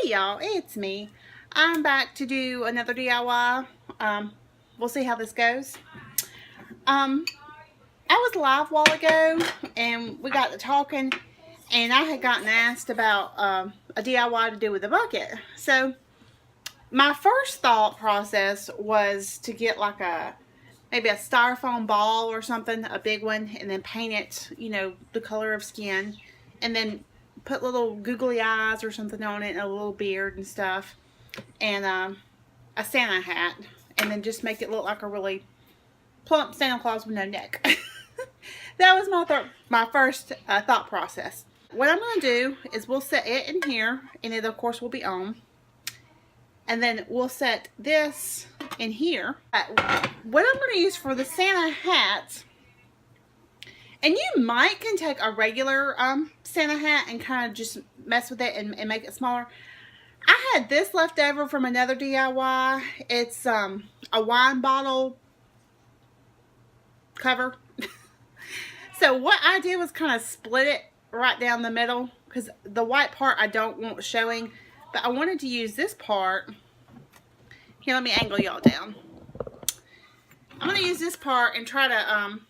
Hey y'all, it's me. I'm back to do another DIY. We'll see how this goes. I was live a while ago and we got to talking, and I had gotten asked about a DIY to do with a bucket. So my first thought process was to get like maybe a styrofoam ball or something, a big one, and then paint it, you know, the color of skin, and then put little googly eyes or something on it and a little beard and stuff, and a Santa hat, and then just make it look like a really plump Santa Claus with no neck. That was my first thought process. What I'm going to do is we'll set it in here, and it of course will be on. And then we'll set this in here. What I'm going to use for the Santa hat, and you might can take a regular Santa hat and kind of just mess with it and make it smaller. I had this left over from another DIY. It's a wine bottle cover. So what I did was kind of split it right down the middle, because the white part I don't want showing, but I wanted to use this part. Here, let me angle y'all down. I'm going to use this part and try to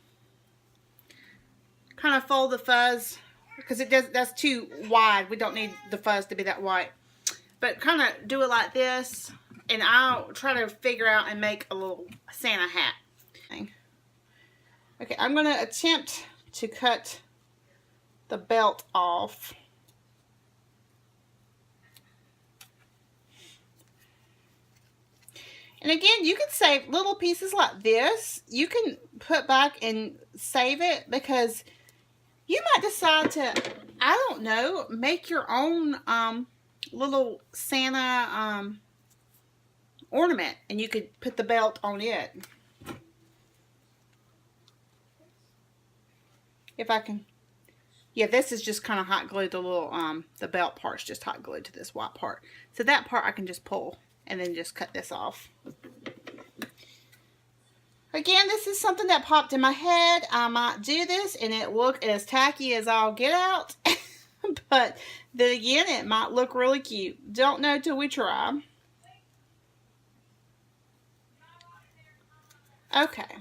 kind of fold the fuzz, because that's too wide. We don't need the fuzz to be that wide. But kind of do it like this, and I'll try to figure out and make a little Santa hat. Okay, I'm going to attempt to cut the belt off. And again, you can save little pieces like this. You can put back and save it, because you might decide to, I don't know, make your own little Santa ornament, and you could put the belt on it. If I can, yeah, this is just kind of hot glued. The little the belt part's just hot glued to this white part. So that part I can just pull and then just cut this off. Again, this is something that popped in my head. I might do this and it look as tacky as I'll get out. But then again, it might look really cute. Don't know till we try. Okay.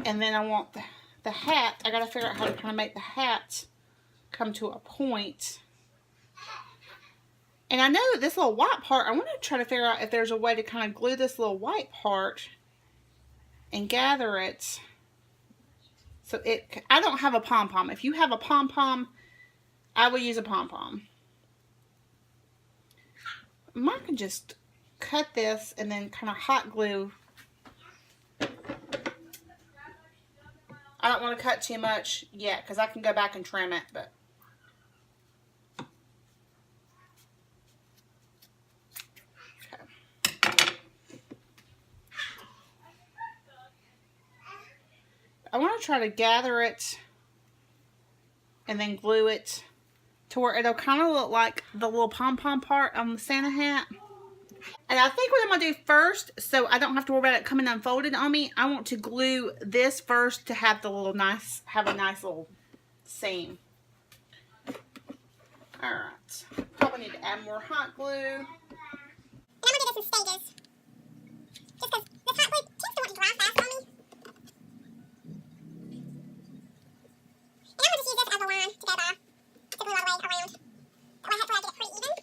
And then I want the hat. I gotta figure out how to kind of make the hat come to a point. And I know that this little white part, I want to try to figure out if there's a way to kind of glue this little white part and gather it. So I don't have a pom-pom. If you have a pom-pom, I will use a pom-pom. I can just cut this and then kind of hot glue. I don't want to cut too much yet, because I can go back and trim it, but okay. I want to try to gather it and then glue it to where it'll kind of look like the little pom-pom part on the Santa hat. And I think what I'm going to do first, so I don't have to worry about it coming unfolded on me, I want to glue this first to have the little have a nice little seam. Alright. Probably need to add more hot glue. And I'm going to do this in stages. Just because this hot glue tends to want to dry fast on me. And I'm going to just use this as a line to go by, to glue all the way around. That way hopefully I get it pretty even.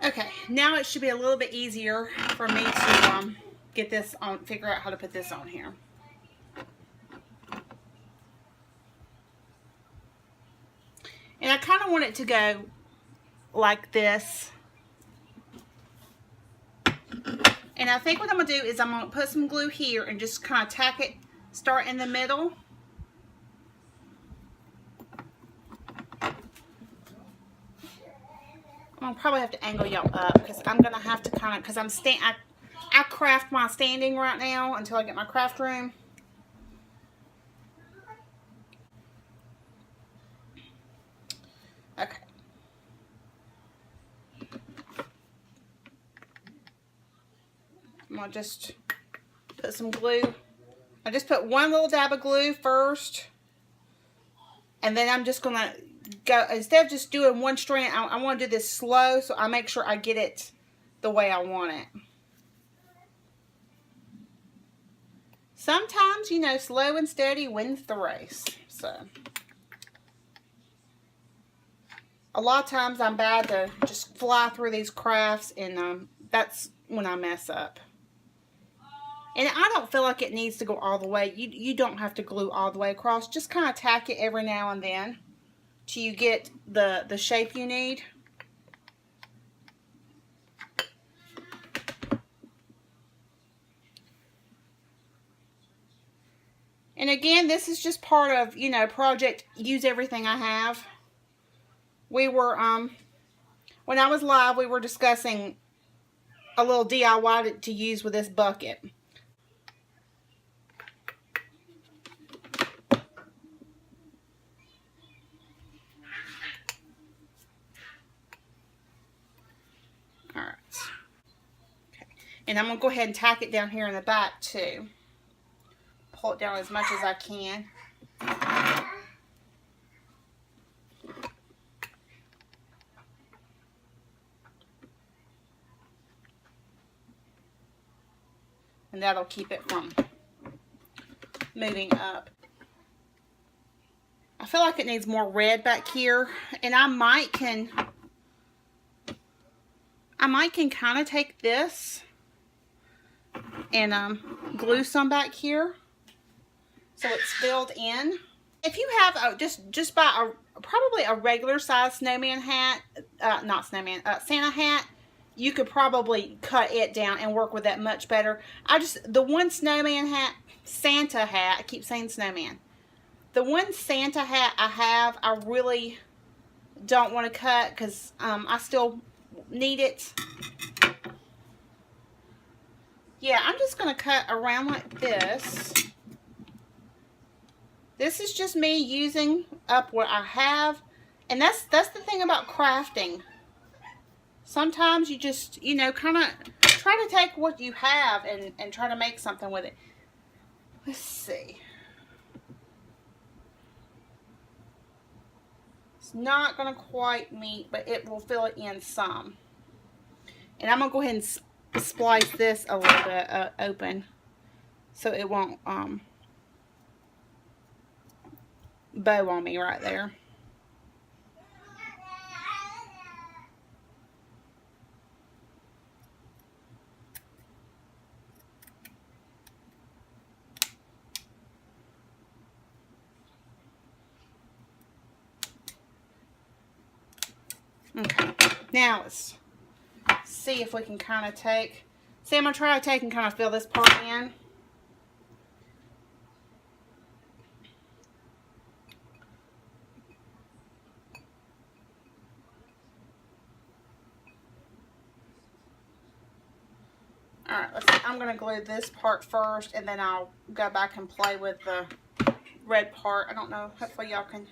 Okay, now it should be a little bit easier for me to get this on, figure out how to put this on here. And I kind of want it to go like this. And I think what I'm going to do is I'm going to put some glue here and just kind of tack it, start in the middle. I'm going to probably have to angle y'all up because I'm going to have to kind of, because I craft my standing right now until I get my craft room. Okay. I'm going to just put some glue. I just put one little dab of glue first. And then I'm just going to go, instead of just doing one strand, I want to do this slow so I make sure I get it the way I want it. Sometimes, you know, slow and steady wins the race. So, a lot of times I'm bad to just fly through these crafts, and that's when I mess up. And I don't feel like it needs to go all the way. You don't have to glue all the way across. Just kind of tack it every now and then till you get the shape you need. And again, this is just part of, you know, project use everything I have. We were, when I was live, we were discussing a little DIY to use with this bucket. Alright. Okay. And I'm going to go ahead and tack it down here in the back too. Pull it down as much as I can. And that'll keep it from moving up. I feel like it needs more red back here, and I might can kind of take this and glue some back here so it's filled in. If you have just buy probably a regular size snowman hat, not snowman, Santa hat, you could probably cut it down and work with that much better. The one snowman hat, Santa hat, I keep saying snowman. The one Santa hat I have, I really don't want to cut because I still need it. Yeah, I'm just going to cut around like this. This is just me using up what I have. And that's the thing about crafting. Sometimes you just, you know, kind of try to take what you have and try to make something with it. Let's see. It's not going to quite meet, but it will fill it in some. And I'm going to go ahead and splice this a little bit open so it won't bow on me right there. Okay, now let's see if we can kind of take, I'm going to try to take and kind of fill this part in. Alright, I'm going to glue this part first, and then I'll go back and play with the red part. I don't know, hopefully y'all can.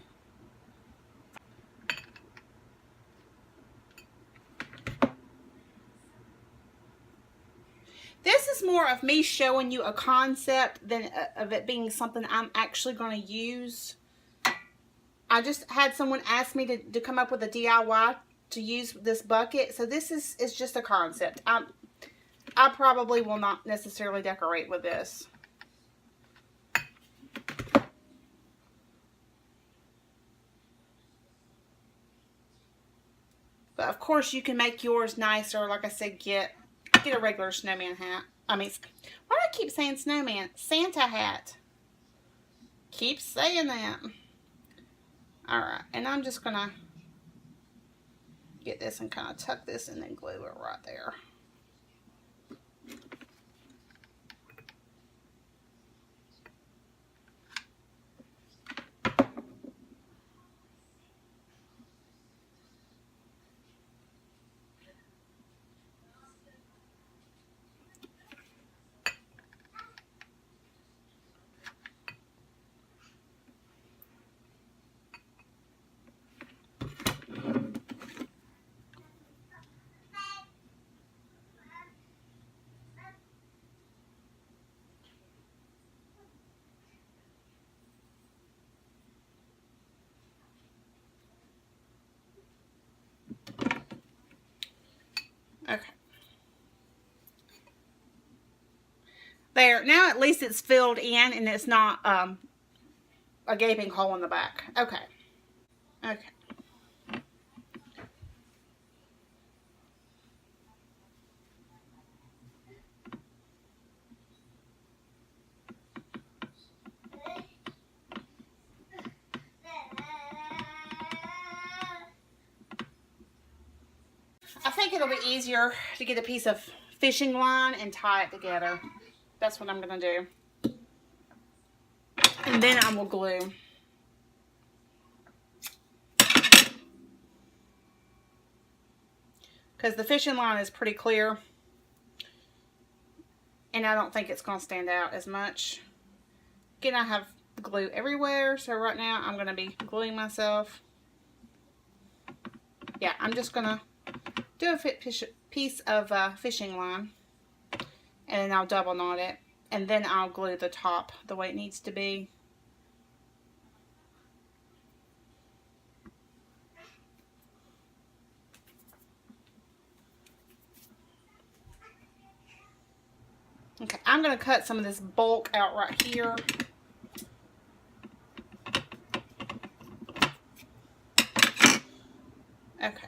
This is more of me showing you a concept than of it being something I'm actually going to use. I just had someone ask me to come up with a DIY to use this bucket. So this is just a concept. I probably will not necessarily decorate with this. But of course you can make yours nicer. Like I said, get a regular snowman hat. I mean, why do I keep saying snowman? Santa hat. Keep saying that. Alright, and I'm just gonna get this and kind of tuck this and then glue it right there. Okay. There. Now at least it's filled in and it's not a gaping hole in the back. Okay. Okay. I think it'll be easier to get a piece of fishing line and tie it together. That's what I'm going to do. And then I will glue. Because the fishing line is pretty clear. And I don't think it's going to stand out as much. Again, I have glue everywhere. So right now I'm going to be gluing myself. Yeah, I'm just going to do a piece of fishing line. And then I'll double knot it. And then I'll glue the top the way it needs to be. Okay, I'm going to cut some of this bulk out right here. Okay.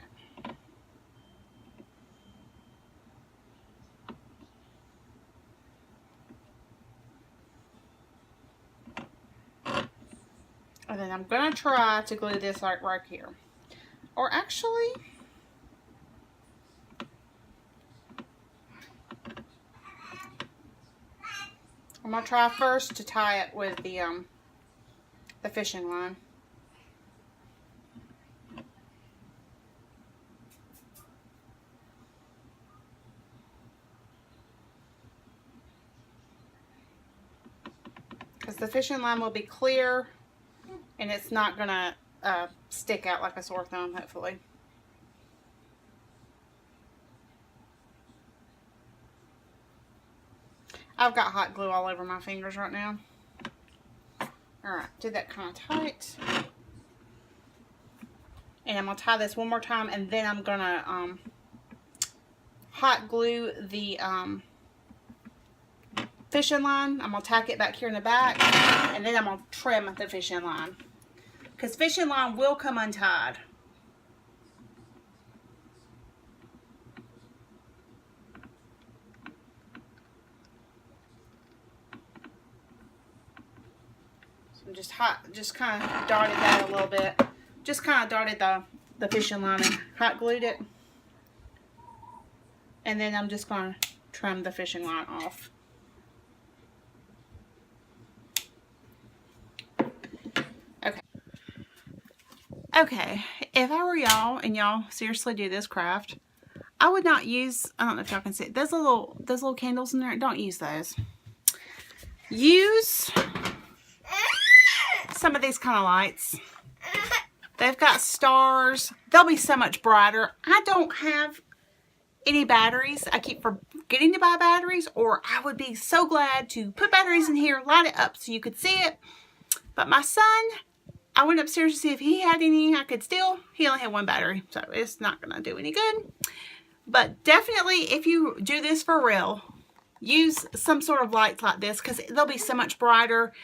And then I'm going to try to glue this like right here. Or actually, I'm going to try first to tie it with the fishing line. Because the fishing line will be clear and it's not going to stick out like a sore thumb, hopefully. I've got hot glue all over my fingers right now. Alright, did that kind of tight. And I'm going to tie this one more time and then I'm going to hot glue the fishing line. I'm going to tack it back here in the back and then I'm going to trim the fishing line. Because fishing line will come untied. Just kind of darted that a little bit. Just kind of darted the fishing line and hot glued it. And then I'm just going to trim the fishing line off. Okay. Okay, if I were y'all and y'all seriously do this craft, I would not use, I don't know if y'all can see it, those little candles in there, don't use those. Use some of these kind of lights. They've got stars. They'll be so much brighter. I don't have any batteries. I keep forgetting to buy batteries, or I would be so glad to put batteries in here, light it up so you could see it. But my son, I went upstairs to see if he had any I could steal. He only had one battery, so it's not going to do any good. But definitely, if you do this for real, use some sort of lights like this because they'll be so much brighter.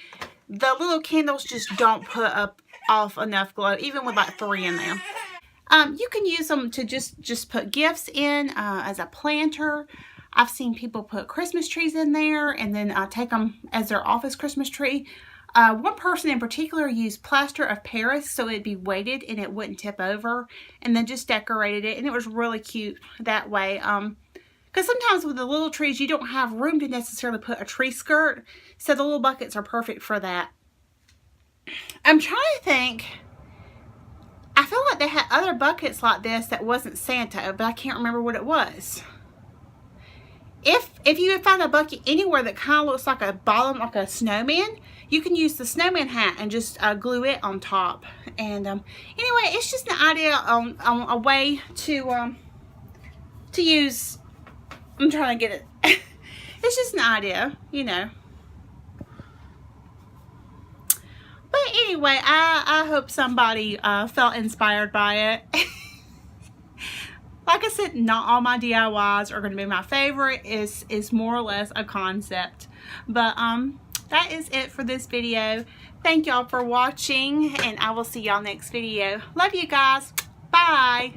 The little candles just don't put off enough glow, even with like 3 in there. You can use them to just put gifts in as a planter. I've seen people put Christmas trees in there and then take them as their office Christmas tree. One person in particular used plaster of Paris so it'd be weighted and it wouldn't tip over, and then just decorated it, and it was really cute that way. Because sometimes with the little trees you don't have room to necessarily put a tree skirt, so the little buckets are perfect for that. I'm trying to think. I feel like they had other buckets like this that wasn't Santa, but I can't remember what it was. If you find a bucket anywhere that kind of looks like a bottom, like a snowman, you can use the snowman hat and just glue it on top. And anyway, it's just an idea on a way to use. I'm trying to get it. It's just an idea, you know. But anyway, I hope somebody felt inspired by it. like I said, not all my DIYs are going to be my favorite. It's more or less a concept. But that is it for this video. Thank y'all for watching, and I will see y'all next video. Love you guys. Bye.